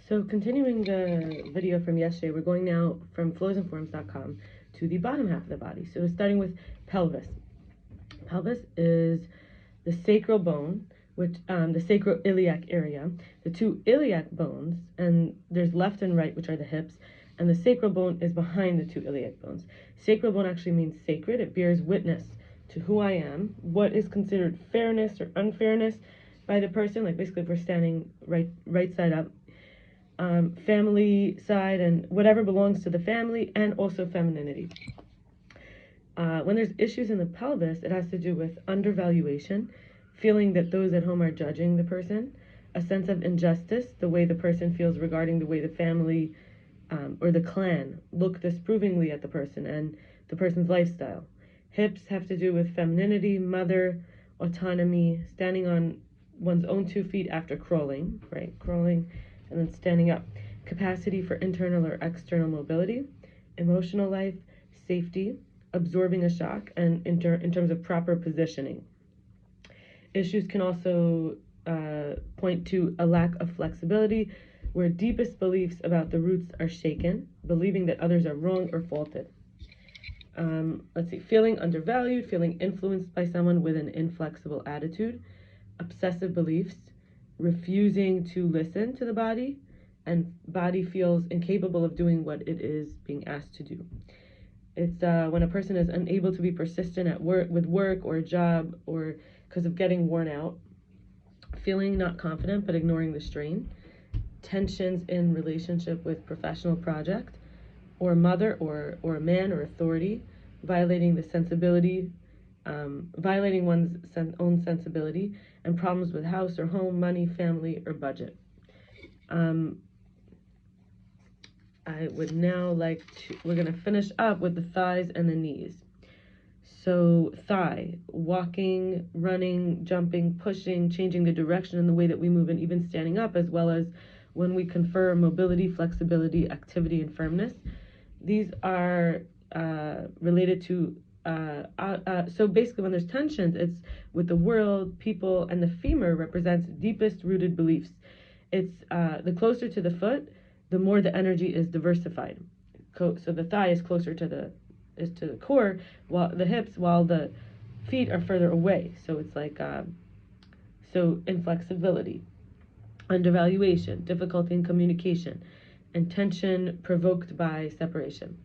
So continuing the video from yesterday, we're going now from flowsandforms.com to the bottom half of the body. So starting with pelvis. Pelvis is the sacral bone, which the sacroiliac area. The two iliac bones, and there's left and right, which are the hips, and the sacral bone is behind the two iliac bones. Sacral bone actually means sacred. It bears witness to who I am, what is considered fairness or unfairness by the person. Like basically, if we're standing right side up, family side, and whatever belongs to the family, and also femininity. When there's issues in the pelvis, it has to do with undervaluation, feeling that those at home are judging the person, a sense of injustice, the way the person feels regarding the way the family or the clan look disapprovingly at the person and the person's lifestyle. Hips have to do with femininity, mother, autonomy, standing on one's own 2 feet after crawling, right? Crawling and then standing up. Capacity for internal or external mobility, emotional life, safety, absorbing a shock, and in terms of proper positioning. Issues can also point to a lack of flexibility, where deepest beliefs about the roots are shaken, believing that others are wrong or faulted. Let's see, feeling undervalued, feeling influenced by someone with an inflexible attitude, obsessive beliefs, refusing to listen to the body, and body feels incapable of doing what it is being asked to do. It's when a person is unable to be persistent at work or a job, or because of getting worn out, feeling not confident but ignoring the strain, tensions in relationship with professional project, or mother or a man or authority, violating the sensibility, violating one's own sensibility, and problems with house or home, money, family, or budget. I would now like to, we're going to finish up with the thighs and the knees. So thigh, walking, running, jumping, pushing, changing the direction and the way that we move, and even standing up, as well as when we confer mobility, flexibility, activity, and firmness. These are related to, so basically when there's tensions, it's with the world, people, and the femur represents deepest rooted beliefs. It's the closer to the foot, the more the energy is diversified. So the thigh is closer to the core, while the hips, while the feet are further away. So it's like so inflexibility, undervaluation, difficulty in communication, and tension provoked by separation.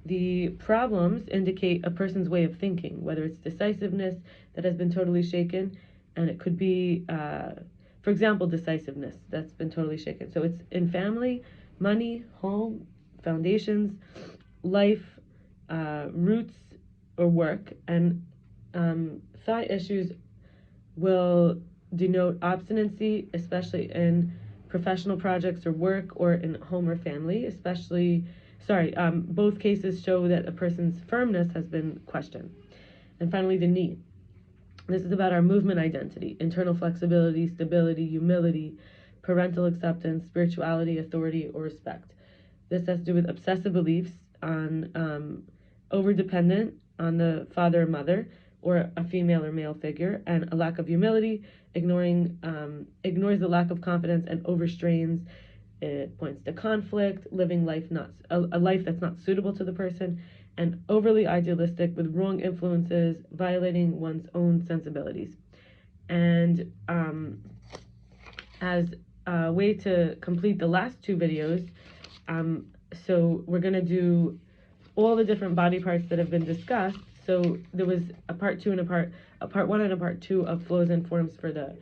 The problems indicate a person's way of thinking, whether it's decisiveness that has been totally shaken, and it could be, for example, decisiveness that's been totally shaken. So it's in family, money, home, foundations, life, roots, or work. And thigh issues will denote obstinacy, especially in professional projects or work, or in home or family, both cases show that a person's firmness has been questioned. And finally, the knee. This is about our movement identity, internal flexibility, stability, humility, parental acceptance, spirituality, authority, or respect. This has to do with obsessive beliefs on over-dependent on the father or mother, or a female or male figure, and a lack of humility, ignores the lack of confidence and overstrains. It points to conflict, living life a life that's not suitable to the person, and overly idealistic with wrong influences, violating one's own sensibilities. And as a way to complete the last 2 videos, so we're going to do all the different body parts that have been discussed. So there was a part 2 and a part 1 and a part 2 of flows and forms for the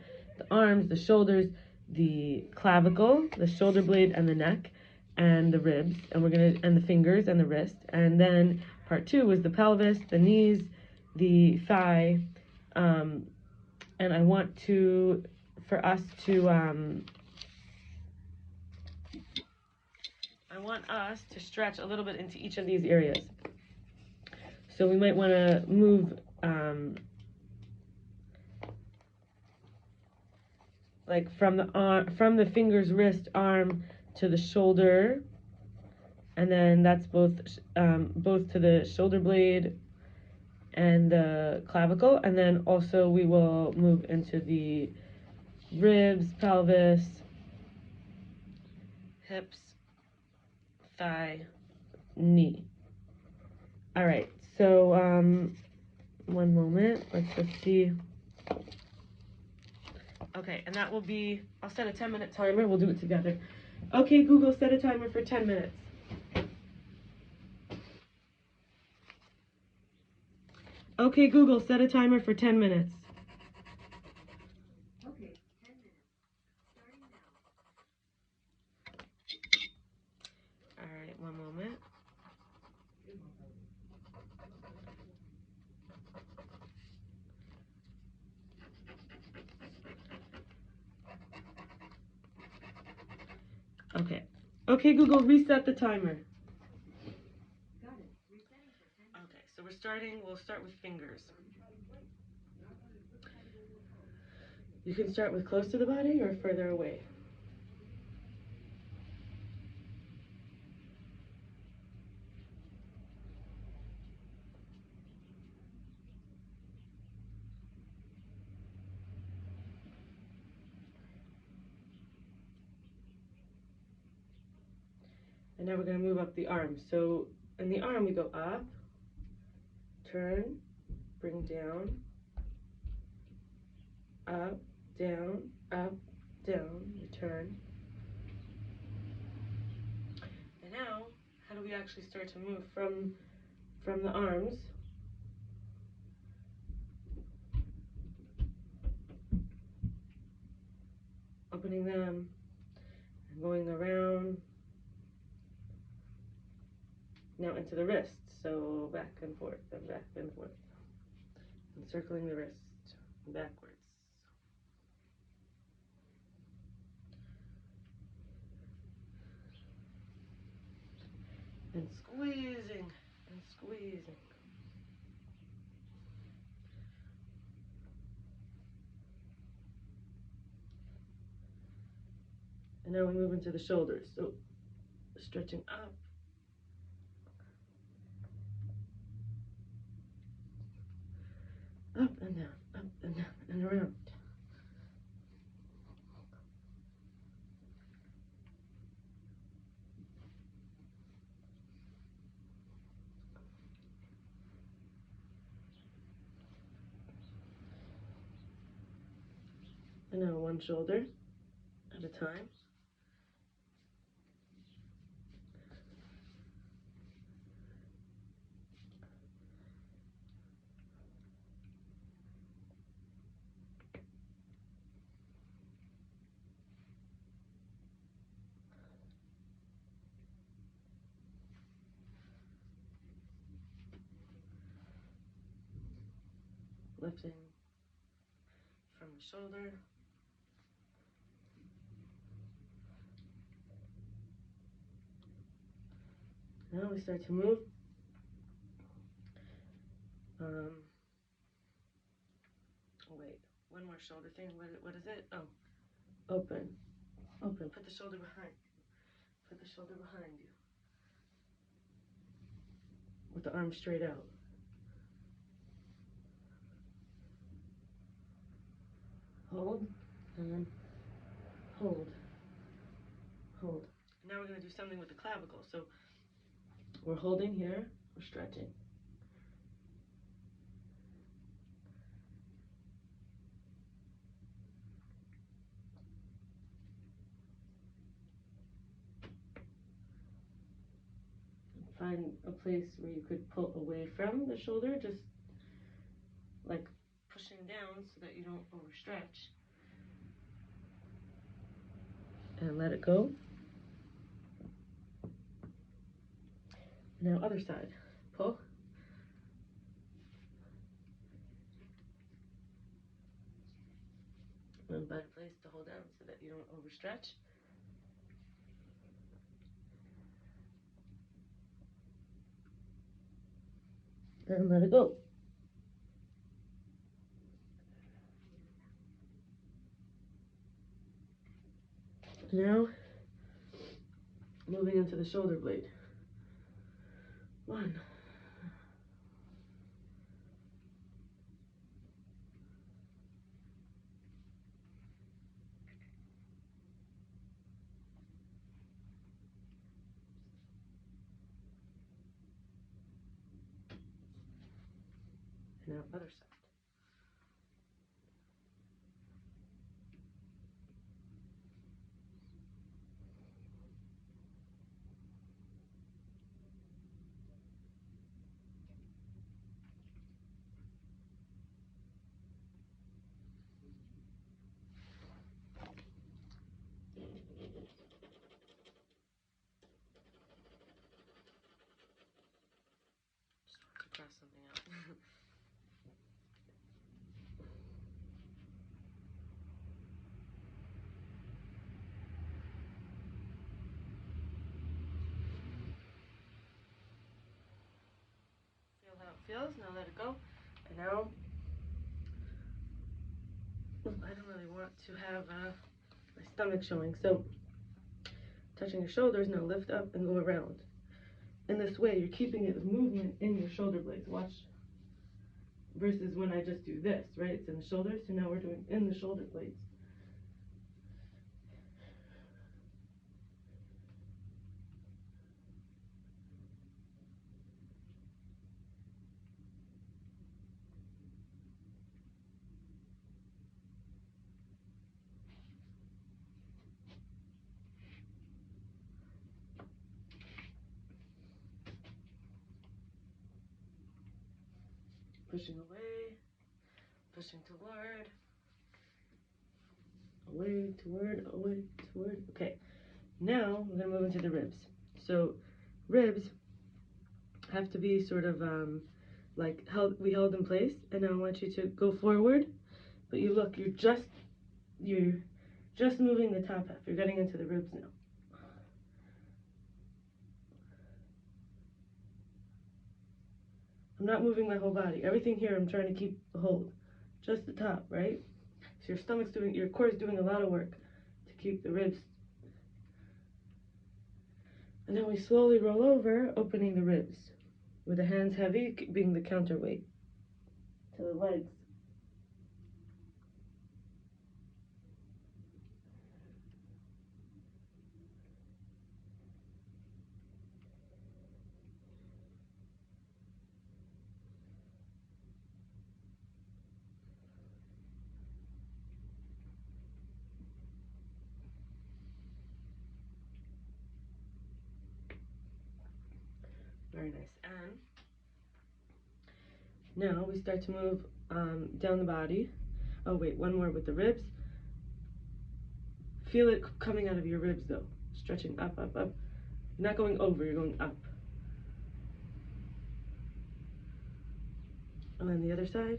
arms, the shoulders, the clavicle, the shoulder blade, and the neck, and the ribs, and the fingers and the wrist. And then part 2 was the pelvis, the knees, the thigh, and I want for us to stretch a little bit into each of these areas. So we might want to move like from the fingers, wrist, arm to the shoulder, and then that's both to the shoulder blade and the clavicle, and then also we will move into the ribs, pelvis, hips, thigh, knee. All right, so one moment, let's just see. Okay, and that will be, I'll set a 10-minute timer, we'll do it together. Okay, Google, set a timer for 10 minutes. Okay, Google, set a timer for 10 minutes. Okay, 10 minutes. Starting now. All right, one moment. Okay. Okay, Google, reset the timer. Got it. Resetting for 10 minutes. Okay, so we'll start with fingers. You can start with close to the body or further away. And now we're going to move up the arm. So in the arm, we go up, turn, bring down, up, down, return. And now, how do we actually start to move from the arms? Opening them and going around. Now into the wrist. So back and forth and back and forth. And circling the wrist backwards. And squeezing and squeezing. And now we move into the shoulders. So stretching up. Up and down and around. And now one shoulder at a time. Lifting from the shoulder. Now we start to move. Wait, one more shoulder thing. What is it? Oh, open. Open. Put the shoulder behind. Put the shoulder behind you. With the arm straight out. Hold, and then hold. Hold. Now we're going to do something with the clavicle. So we're holding here, we're stretching. Find a place where you could pull away from the shoulder, just like pushing down so that you don't overstretch. And let it go. Now other side. Pull. And find a place to hold down so that you don't overstretch. And let it go. Now, moving into the shoulder blade. 1. now other side. Just want to cross something out. Feel how it feels. Now let it go. And now, I don't really want to have my stomach showing. So, touching your shoulders, now lift up and go around. In this way, you're keeping it as movement in your shoulder blades. Watch. Versus when I just do this, right? It's in the shoulders. So now we're doing in the shoulder blades. Pushing away, pushing toward, away, toward, away, toward. Okay, now we're gonna move into the ribs. So ribs have to be sort of like we held in place, and now I want you to go forward, but you're just moving the top half. You're getting into the ribs now. I'm not moving my whole body. Everything here I'm trying to keep a hold. Just the top, right? So your core is doing a lot of work to keep the ribs. And then we slowly roll over, opening the ribs, with the hands heavy being the counterweight to the legs. Very nice. And now we start to move down the body. Oh wait, one more with the ribs. Feel it coming out of your ribs though. Stretching up, up, up. You're not going over, you're going up. And then the other side.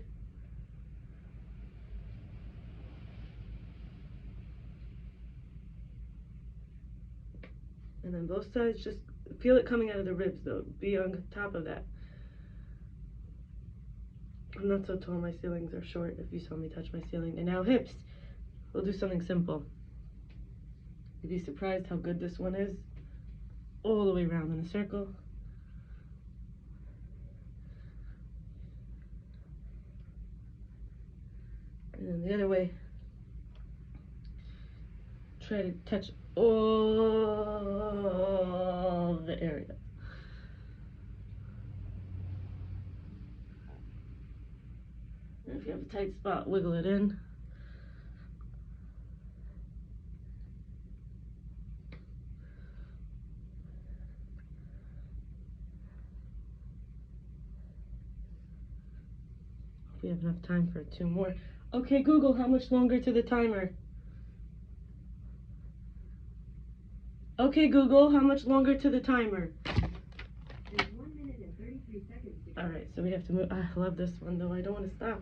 And then both sides, just feel it coming out of the ribs though. Be on top of that. I'm not so tall, my ceilings are short if you saw me touch my ceiling. And now hips. We'll do something simple. You'd be surprised how good this one is. All the way around in a circle. And then the other way. Try to touch all the area. And if you have a tight spot, wiggle it in. We have enough time for 2 more. Okay, Google, how much longer to the timer? Okay, Google, how much longer to the timer? There's 1 minute and 33 seconds to go. All right, so we have to move. I love this one, though. I don't want to stop.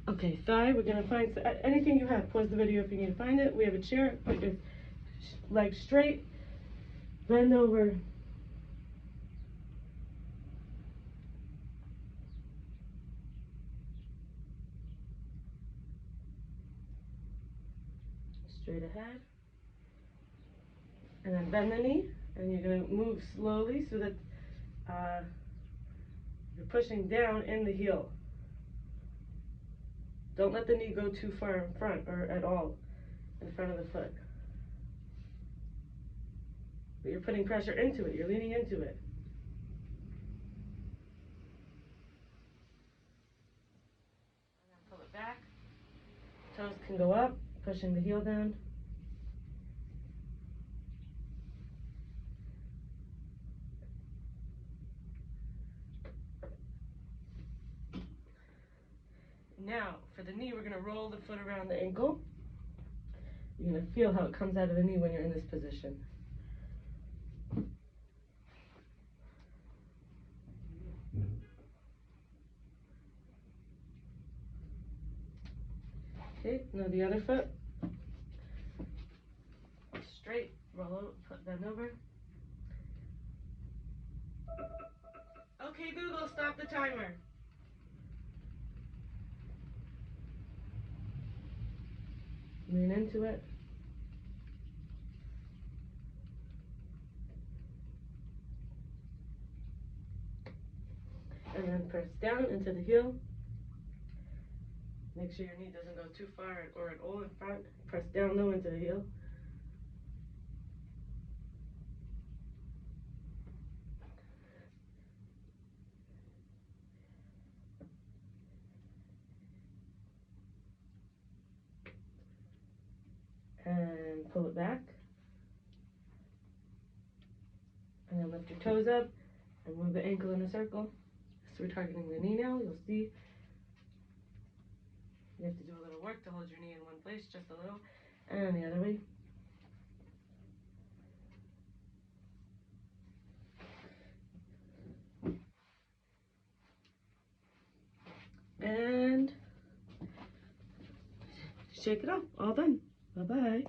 Okay, thigh. We're going to find anything you have. Pause the video if you need to find it. We have a chair. Put your legs straight. Bend over. Straight ahead. And then bend the knee. And you're going to move slowly so that you're pushing down in the heel. Don't let the knee go too far in front or at all in front of the foot. But you're putting pressure into it. You're leaning into it. can go up, pushing the heel down. Now, for the knee, we're going to roll the foot around the ankle. You're going to feel how it comes out of the knee when you're in this position. Okay, now the other foot. Straight, roll over, bend over. Okay, Google, stop the timer. Lean into it. And then press down into the heel. Make sure your knee doesn't go too far or at all in front. Press down low into the heel. And pull it back. And then lift your toes up and move the ankle in a circle. So we're targeting the knee now. You'll see you have to do a little work to hold your knee in one place, just a little. And the other way. And shake it off. All done. Bye-bye.